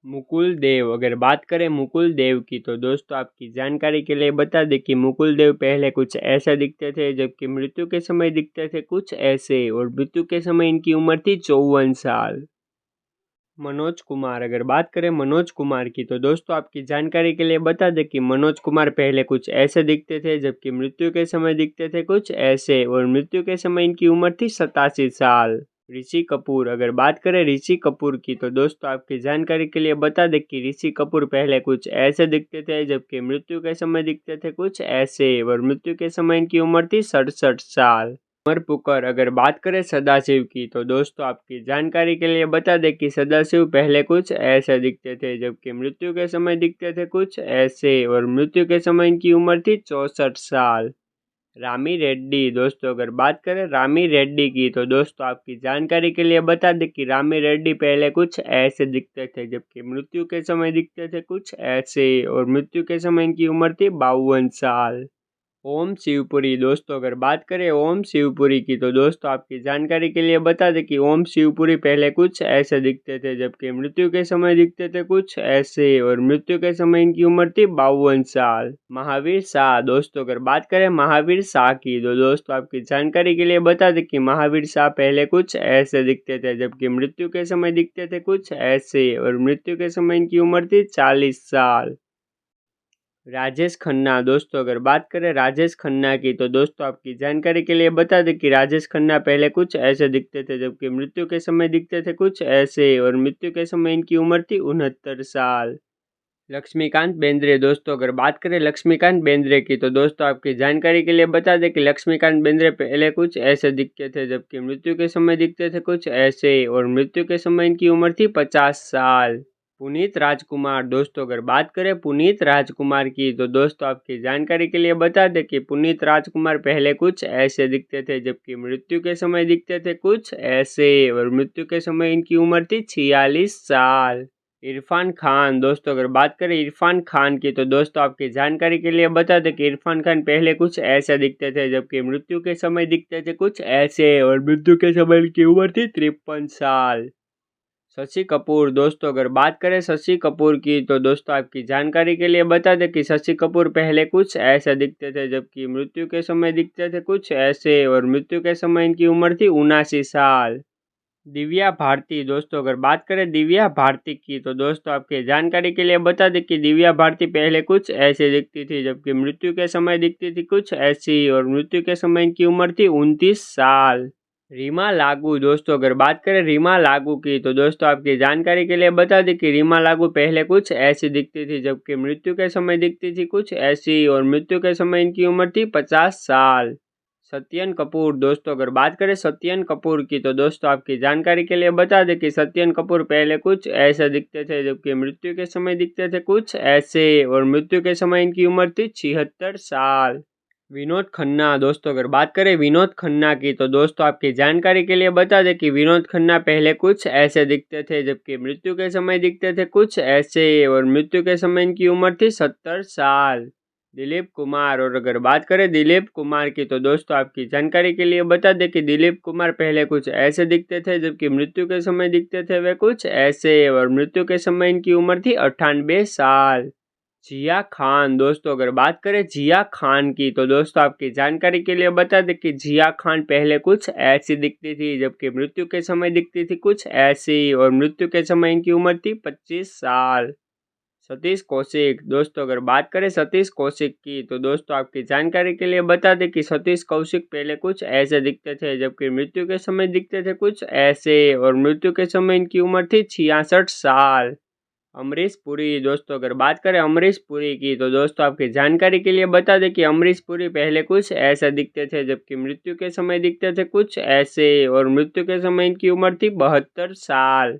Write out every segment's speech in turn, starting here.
मुकुल देव। अगर बात करें मुकुल देव की तो दोस्तों आपकी जानकारी के लिए बता दें कि मुकुल देव पहले कुछ ऐसे दिखते थे, जबकि मृत्यु के समय दिखते थे कुछ ऐसे, और मृत्यु के समय इनकी उम्र थी 54 साल। मनोज कुमार। अगर बात करें मनोज कुमार की तो दोस्तों आपकी जानकारी के लिए बता दें कि मनोज कुमार पहले कुछ ऐसे दिखते थे, जबकि मृत्यु के समय दिखते थे कुछ ऐसे, और मृत्यु के समय इनकी उम्र थी 87 साल। ऋषि कपूर। अगर बात करें ऋषि कपूर की तो दोस्तों आपकी जानकारी के लिए बता दें कि ऋषि कपूर पहले कुछ ऐसे दिखते थे, जबकि मृत्यु के समय दिखते थे कुछ ऐसे, और मृत्यु के समय इनकी उम्र थी 67 साल। अमर पुकर। अगर बात करें सदाशिव की तो दोस्तों आपकी जानकारी के लिए बता दें कि सदाशिव पहले कुछ ऐसे दिखते थे, जबकि मृत्यु के समय दिखते थे कुछ ऐसे, और मृत्यु के समय इनकी उम्र थी 64 साल। रामी रेड्डी। दोस्तों अगर बात करें रामी रेड्डी की तो दोस्तों आपकी जानकारी के लिए बता दें कि रामी रेड्डी पहले कुछ ऐसे दिखते थे, जबकि मृत्यु के समय दिखते थे कुछ ऐसे, और मृत्यु के समय इनकी उम्र थी 52 साल। ओम शिवपुरी। दोस्तों अगर बात करें ओम शिवपुरी की तो दोस्तों आपकी जानकारी के लिए बता दें कि ओम शिवपुरी पहले कुछ ऐसे दिखते थे, जबकि मृत्यु के समय दिखते थे कुछ ऐसे, और मृत्यु के समय इनकी उम्र थी 52 साल। महावीर शाह। दोस्तों अगर बात करें महावीर शाह की तो दोस्तों आपकी जानकारी के लिए बता दें कि महावीर शाह पहले कुछ ऐसे दिखते थे, जबकि मृत्यु के समय दिखते थे कुछ ऐसे, और मृत्यु के समय इनकी उम्र थी 40 साल। राजेश खन्ना। दोस्तों अगर बात करें राजेश खन्ना की तो दोस्तों आपकी जानकारी के लिए बता दें कि राजेश खन्ना पहले कुछ ऐसे दिखते थे, जबकि मृत्यु के समय दिखते थे कुछ ऐसे, और मृत्यु के समय इनकी उम्र थी 69 साल। लक्ष्मीकांत बेंद्रे। दोस्तों अगर बात करें लक्ष्मीकांत बेंद्रे की तो दोस्तों आपकी जानकारी के लिए बता दें कि लक्ष्मीकांत बेंद्रे पहले कुछ ऐसे दिखते थे, जबकि मृत्यु के समय दिखते थे कुछ ऐसे, और मृत्यु के समय इनकी उम्र थी 50 साल। पुनीत राजकुमार। दोस्तों अगर बात करें पुनीत राजकुमार की तो दोस्तों आपकी जानकारी के लिए बता दें कि पुनीत राजकुमार पहले कुछ ऐसे दिखते थे, जबकि मृत्यु के समय दिखते थे कुछ ऐसे, और मृत्यु के समय इनकी उम्र थी 46 साल। इरफान खान। दोस्तों अगर बात करें इरफान खान की तो दोस्तों आपकी जानकारी के लिए बता दें कि इरफान खान पहले कुछ ऐसे दिखते थे, जबकि मृत्यु के समय दिखते थे कुछ ऐसे, और मृत्यु के समय इनकी उम्र थी 53 साल। शशि कपूर। दोस्तों अगर बात करें शशि कपूर की तो दोस्तों आपकी जानकारी के लिए बता दें कि शशि कपूर पहले कुछ ऐसे दिखते थे, जबकि मृत्यु के समय दिखते थे कुछ ऐसे, और मृत्यु के समय इनकी उम्र थी 79 साल। दिव्या भारती। दोस्तों अगर बात करें दिव्या भारती की तो दोस्तों आपकी जानकारी के लिए बता दें कि दिव्या भारती पहले कुछ ऐसे दिखती थी, जबकि मृत्यु के समय दिखती थी कुछ ऐसी, और मृत्यु के समय इनकी उम्र थी 29 साल। रीमा लागू। दोस्तों अगर बात करें रीमा लागू की तो दोस्तों आपकी जानकारी के लिए बता दें कि रीमा लागू पहले कुछ ऐसी दिखती थी, जबकि मृत्यु के समय दिखती थी कुछ ऐसी, और मृत्यु के समय इनकी उम्र थी 50 साल। सत्यन कपूर। दोस्तों अगर बात करें सत्यन कपूर की तो दोस्तों आपकी जानकारी के लिए बता दें कि सत्यन कपूर पहले कुछ ऐसे दिखते थे, जबकि मृत्यु के समय दिखते थे कुछ ऐसे, और मृत्यु के समय इनकी उम्र थी 76 साल। विनोद खन्ना। दोस्तों अगर बात करें विनोद खन्ना की तो दोस्तों आपकी जानकारी के लिए बता दें कि विनोद खन्ना पहले कुछ ऐसे दिखते थे, जबकि मृत्यु के समय दिखते थे कुछ ऐसे, और मृत्यु के समय इनकी उम्र थी 70 साल। दिलीप कुमार। और अगर बात करें दिलीप कुमार की तो दोस्तों आपकी जानकारी के लिए बता दें कि दिलीप कुमार पहले कुछ ऐसे दिखते थे, जबकि मृत्यु के समय दिखते थे वे कुछ ऐसे, और मृत्यु के समय इनकी उम्र थी 98 साल। जिया खान। दोस्तों अगर बात करें जिया खान की तो दोस्तों आपकी जानकारी के लिए बता दें कि जिया खान पहले कुछ ऐसी दिखती थी, जबकि मृत्यु के समय दिखती थी कुछ ऐसी, और मृत्यु के समय इनकी उम्र थी 25 साल। सतीश कौशिक। दोस्तों अगर बात करें सतीश कौशिक की तो दोस्तों आपकी जानकारी के लिए बता दें कि सतीश कौशिक पहले कुछ ऐसे दिखते थे, जबकि मृत्यु के समय दिखते थे कुछ ऐसे, और मृत्यु के समय इनकी उम्र थी 66 साल। अमरीश पुरी। दोस्तों अगर बात करें अमरीश पुरी की तो दोस्तों आपकी जानकारी के लिए बता दें कि अमरीश पुरी पहले कुछ ऐसे दिखते थे, जबकि मृत्यु के समय दिखते थे कुछ ऐसे, और मृत्यु के समय इनकी उम्र थी 72 साल।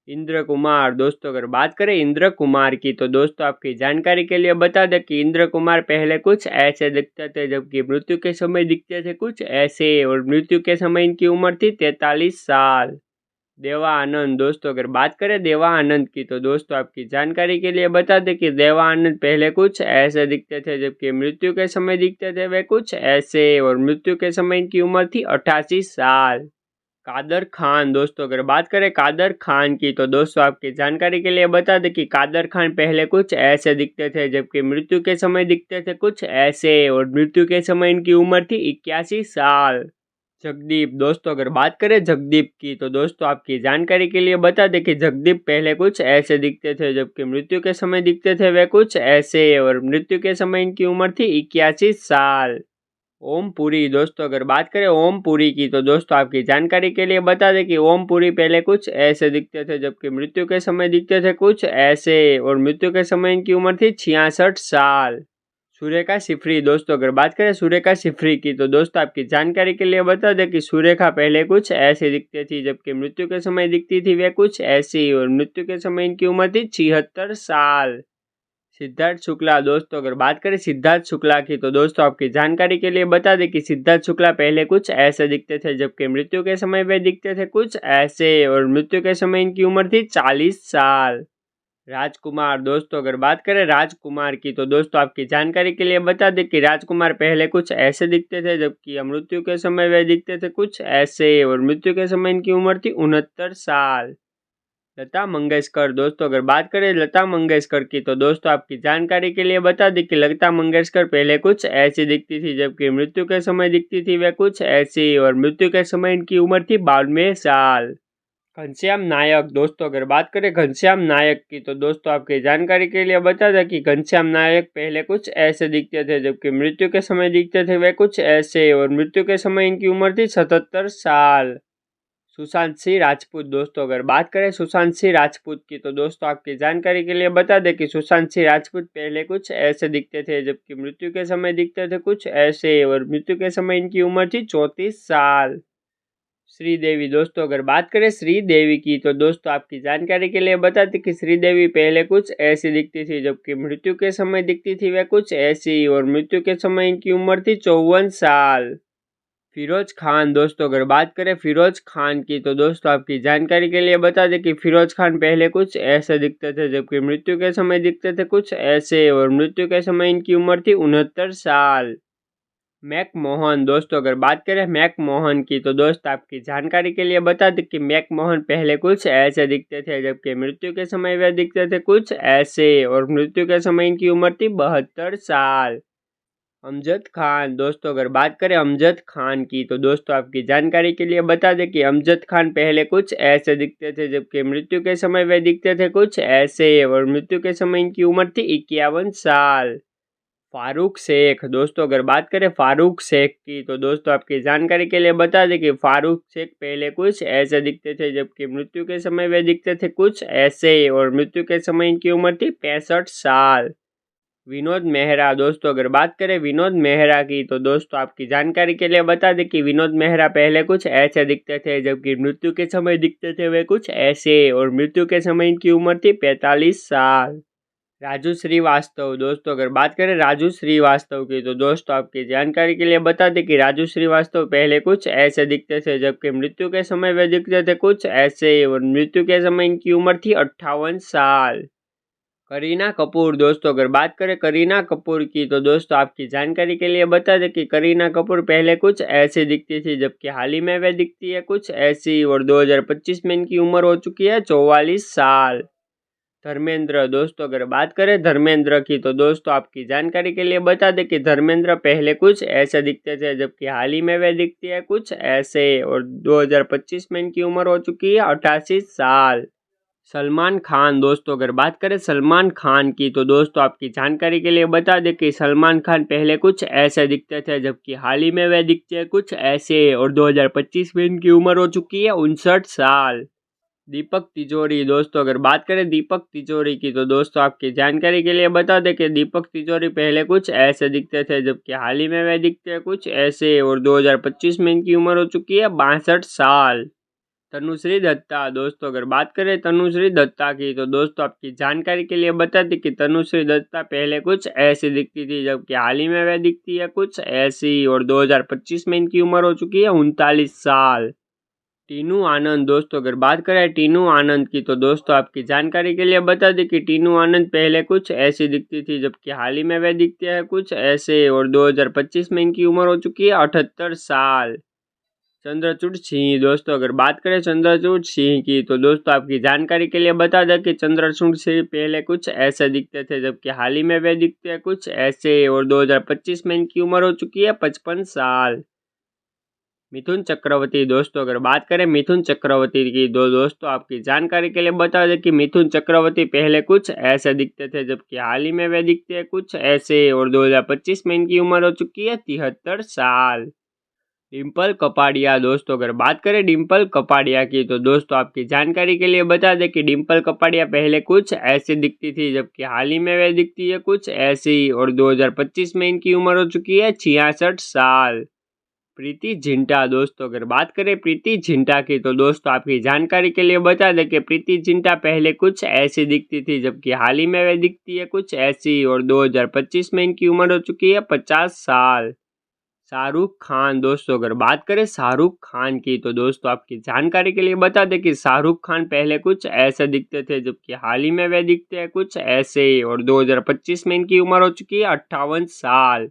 इंद्र कुमार। दोस्तों अगर बात करें इंद्र कुमार की तो दोस्तों आपकी जानकारी के लिए बता दें कि इंद्र कुमार पहले कुछ ऐसे दिखते थे, जबकि मृत्यु के समय दिखते थे कुछ ऐसे, और मृत्यु के समय इनकी उम्र थी 43 साल। देवा आनंद। दोस्तों अगर बात करें देवा आनंद की तो दोस्तों आपकी जानकारी के लिए बता दें कि देवा आनंद पहले कुछ ऐसे दिखते थे, जबकि मृत्यु के समय दिखते थे वे कुछ ऐसे, और मृत्यु के समय इनकी उम्र थी 88 साल। कादर खान दोस्तों अगर बात करें कादर खान की तो दोस्तों आपकी जानकारी के लिए बता दें कि कादर खान पहले कुछ ऐसे दिखते थे जबकि मृत्यु के समय दिखते थे कुछ ऐसे और मृत्यु के समय इनकी उम्र थी 81 साल। जगदीप दोस्तों अगर बात करें जगदीप की तो दोस्तों आपकी जानकारी के लिए बता दें कि जगदीप पहले कुछ ऐसे दिखते थे जबकि मृत्यु के समय दिखते थे वे कुछ ऐसे और मृत्यु के समय इनकी उम्र थी 81 साल। ओम पुरी दोस्तों अगर बात करें ओम पुरी की तो दोस्तों आपकी जानकारी के लिए बता दें कि ओम पुरी पहले कुछ ऐसे दिखते थे जबकि मृत्यु के समय दिखते थे कुछ ऐसे और मृत्यु के समय इनकी उम्र थी 66 साल। सुरेखा सिफरी दोस्तों अगर बात करें सुरेखा सिफरी की तो दोस्तों आपकी जानकारी के लिए बता दें कि सुरेखा पहले कुछ ऐसे दिखती थी जबकि मृत्यु के समय दिखती थी वे कुछ ऐसी और मृत्यु के समय इनकी उम्र थी 76 साल। सिद्धार्थ शुक्ला दोस्तों अगर बात करें सिद्धार्थ शुक्ला की तो दोस्तों आपकी जानकारी के लिए बता दें कि सिद्धार्थ शुक्ला पहले कुछ ऐसे दिखते थे जबकि मृत्यु के समय वे दिखते थे कुछ ऐसे और मृत्यु के समय इनकी उम्र थी 40 साल। राजकुमार दोस्तों अगर बात करें राजकुमार की तो दोस्तों आपकी जानकारी के लिए बता दें कि राजकुमार पहले कुछ ऐसे दिखते थे जबकि मृत्यु के समय वे दिखते थे कुछ ऐसे और मृत्यु के समय इनकी उम्र थी 69 साल। लता मंगेशकर दोस्तों अगर बात करें लता मंगेशकर की तो दोस्तों आपकी जानकारी के लिए बता दें कि लता मंगेशकर पहले कुछ ऐसी दिखती थी जबकि मृत्यु के समय दिखती थी वे कुछ ऐसी और मृत्यु के समय इनकी उम्र थी 92 साल। घनश्याम नायक दोस्तों अगर बात करें घनश्याम नायक की तो दोस्तों आपकी जानकारी के लिए बता दें कि घनश्याम नायक पहले कुछ ऐसे दिखते थे जबकि मृत्यु के समय दिखते थे वे कुछ ऐसे और मृत्यु के समय इनकी उम्र थी 77 साल। सुशांत सिंह राजपूत दोस्तों अगर बात करें सुशांत सिंह राजपूत की तो दोस्तों आपकी जानकारी के लिए बता दें कि सुशांत सिंह राजपूत पहले कुछ ऐसे दिखते थे जबकि मृत्यु के समय दिखते थे कुछ ऐसे और मृत्यु के समय इनकी उम्र थी 34 साल। श्रीदेवी दोस्तों अगर बात करें श्रीदेवी की तो दोस्तों आपकी जानकारी के लिए बता दें कि श्रीदेवी पहले कुछ ऐसी दिखती थी जबकि मृत्यु के समय दिखती थी वह कुछ ऐसी और मृत्यु के समय इनकी उम्र थी 54 साल। फिरोज खान दोस्तों अगर बात करें फिरोज खान की तो दोस्तों आपकी जानकारी के लिए बता दें कि फिरोज खान पहले कुछ ऐसे दिखते थे जबकि मृत्यु के समय दिखते थे कुछ ऐसे और मृत्यु के समय इनकी उम्र थी 69 साल। मैक मोहन दोस्तों अगर बात करें मैक मोहन की तो दोस्त आपकी जानकारी के लिए बता दें कि मैक मोहन पहले कुछ ऐसे दिखते थे जबकि मृत्यु के समय वे दिखते थे कुछ ऐसे और मृत्यु के समय इनकी उम्र थी 72 साल। अमजद खान दोस्तों अगर बात करें अमजद खान की तो दोस्तों आपकी जानकारी के लिए बता दें कि अमजद खान पहले कुछ ऐसे दिखते थे जबकि मृत्यु के समय वे दिखते थे कुछ ऐसे और मृत्यु के समय इनकी उम्र थी 51 साल। फारूक शेख दोस्तों अगर बात करें फारूक शेख की तो दोस्तों आपकी जानकारी के लिए बता दें कि फारूक शेख पहले कुछ ऐसे दिखते थे जबकि मृत्यु के समय वे दिखते थे कुछ ऐसे और मृत्यु के समय इनकी उम्र थी 65 साल। विनोद मेहरा दोस्तों अगर बात करें विनोद मेहरा की तो दोस्तों आपकी जानकारी के लिए बता दें कि विनोद मेहरा पहले कुछ ऐसे दिखते थे जबकि मृत्यु के समय दिखते थे वे कुछ ऐसे और मृत्यु के समय इनकी उम्र थी 45 साल। राजू श्रीवास्तव दोस्तों अगर बात करें राजू श्रीवास्तव की तो दोस्तों आपकी जानकारी के लिए बता दें कि राजू श्रीवास्तव पहले कुछ ऐसे दिखते थे जबकि मृत्यु के समय वे दिखते थे कुछ ऐसे और मृत्यु के समय इनकी उम्र थी 58 साल। करीना कपूर दोस्तों अगर बात करें करीना कपूर की तो दोस्तों आपकी जानकारी के लिए बता दें कि करीना कपूर पहले कुछ ऐसे दिखती थी जबकि हाल ही में वे दिखती है कुछ ऐसी और 2025 में इनकी उम्र हो चुकी है 44 साल। धर्मेंद्र दोस्तों अगर बात करें धर्मेंद्र की तो दोस्तों आपकी जानकारी के लिए बता दें कि धर्मेंद्र पहले कुछ ऐसे दिखते थे जबकि हाल ही में वे दिखती है कुछ ऐसे और 2025 में इनकी उम्र हो चुकी है 88 साल। सलमान खान दोस्तों अगर बात करें सलमान खान की तो दोस्तों आपकी जानकारी के लिए बता दें कि सलमान खान पहले कुछ ऐसे दिखते थे जबकि हाल ही में वे दिखते हैं कुछ ऐसे और 2025 में इनकी उम्र हो चुकी है 59 साल। दीपक तिजोरी दोस्तों अगर बात करें दीपक तिजोरी की तो दोस्तों आपकी जानकारी के लिए बता दें कि दीपक तिजोरी पहले कुछ ऐसे दिखते थे जबकि हाल ही में वे दिखते हैं कुछ ऐसे और 2025 में इनकी उम्र हो चुकी है 62 साल। तनुश्री दत्ता दोस्तों अगर बात करें तनुश्री दत्ता की तो दोस्तों आपकी जानकारी के लिए बता दें कि तनुश्री दत्ता पहले कुछ ऐसी दिखती थी जबकि हाल ही में वह दिखती है कुछ ऐसी और 2025 में इनकी उम्र हो चुकी है 39 साल। टीनू आनंद दोस्तों अगर बात करें टीनू आनंद की तो दोस्तों आपकी जानकारी के लिए बता दें कि टीनू आनंद पहले कुछ ऐसी दिखती थी जबकि हाल ही में वह दिखती है कुछ ऐसे और 2025 में इनकी उम्र हो चुकी है 78 साल। चंद्रचूड़ सिंह। दोस्तों अगर बात करें चंद्रचूड़ सिंह की तो दोस्तों आपकी जानकारी के लिए बता दें कि चंद्रचूड़ सिंह पहले कुछ ऐसे दिखते थे, जबकि हाल ही में वे दिखते हैं कुछ ऐसे, और 2025 में इनकी उम्र हो चुकी है 55 साल। मिथुन चक्रवर्ती। दोस्तों अगर बात करें मिथुन चक्रवर्ती की तो दोस्तों आपकी जानकारी के लिए बता दें कि मिथुन चक्रवर्ती पहले कुछ ऐसे दिखते थे, जबकि हाल ही में वे दिखते हैं कुछ ऐसे, और 2025 में इनकी उम्र हो चुकी है 73 साल। डिम्पल कपाड़िया। दोस्तों अगर बात करें डिम्पल कपाड़िया की तो दोस्तों आपकी जानकारी के लिए बता दें कि डिम्पल कपाड़िया पहले कुछ ऐसे दिखती थी, जबकि हाल ही में वे दिखती है कुछ ऐसी, और 2025 में इनकी उम्र हो चुकी है 66 साल। प्रीति जिंटा। दोस्तों अगर बात करें प्रीति जिंटा की तो दोस्तों आपकी जानकारी के लिए बता दें कि प्रीति जिंटा पहले कुछ ऐसी दिखती थी, जबकि हाल ही में वे दिखती है कुछ ऐसी, और 2025 में इनकी उम्र हो चुकी है 50 साल। शाहरुख खान। दोस्तों अगर बात करें शाहरुख खान की तो दोस्तों आपकी जानकारी के लिए बता दें कि शाहरुख खान पहले कुछ ऐसे दिखते थे, जबकि हाल ही में वे दिखते हैं कुछ ऐसे, और 2025 में इनकी उम्र हो चुकी है 58 साल।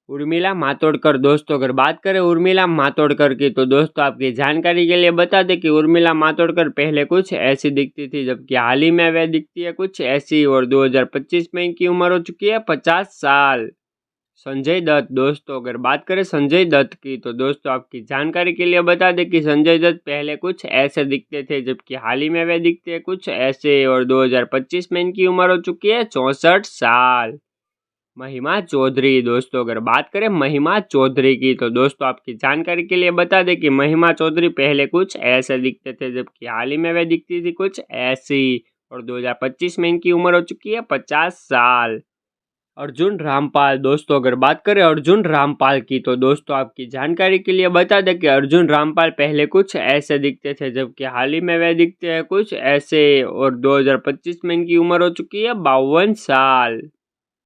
उर्मिला मातोडकर। दोस्तों अगर बात करें उर्मिला मातोडकर की तो दोस्तों आपकी जानकारी के लिए बता दें कि उर्मिला मातोडकर पहले कुछ ऐसी दिखती थी, जबकि हाल ही में वे दिखती है कुछ ऐसी, और 2025 में इनकी उम्र हो चुकी है 50 साल। संजय दत्त। दोस्तों अगर बात करें संजय दत्त की तो दोस्तों आपकी जानकारी के लिए बता दें कि संजय दत्त पहले कुछ ऐसे दिखते थे, जबकि हाल ही में वे दिखते हैं कुछ ऐसे, और 2025 में इनकी उम्र हो चुकी है 64 साल। महिमा चौधरी। दोस्तों अगर बात करें महिमा चौधरी की तो दोस्तों आपकी जानकारी के लिए बता दें कि महिमा चौधरी पहले कुछ ऐसे दिखते थे, जबकि हाल ही में वे दिखती थी कुछ ऐसी, और 2025 में इनकी उम्र हो चुकी है 50 साल। अर्जुन रामपाल। दोस्तों अगर बात करें अर्जुन रामपाल की तो दोस्तों आपकी जानकारी के लिए बता दें कि अर्जुन रामपाल पहले कुछ ऐसे दिखते थे, जबकि हाल ही में वे दिखते हैं कुछ ऐसे, और 2025 में इनकी उम्र हो चुकी है 52 साल।